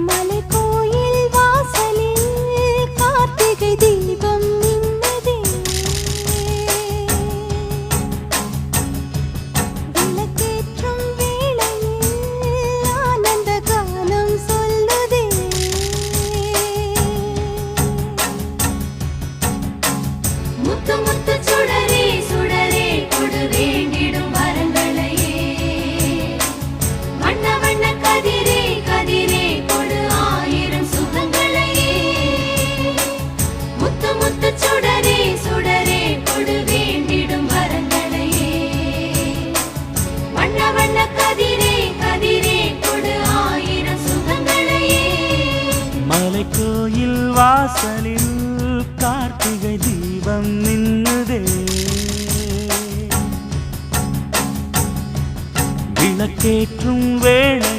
மலைக்கோயில் வாசலில் கார்த்திகை தீபம் மின்னுதே. விளக்கேற்றும் வேளையில் ஆனந்த கானம் சொல்லுதே. முத்து முத்து சுடரே சுடரே கொடு வேண்டிடும் வரங்களையே. வண்ண வண்ண கதிரே கதிரே கொடு ஆயிரம் சுகங்களையே. முத்து முத்து சுடரே சுடரே கொடு வேண்டிடும் வரங்களையே. வண்ண வண்ண கதிரே கதிரே கொடு ஆயிரம் சுகங்களையே. மலைக்கோயில் வாசலில் கார்த்திகை தீபம் மின்னுதே. விளக்கேற்றும் வேளை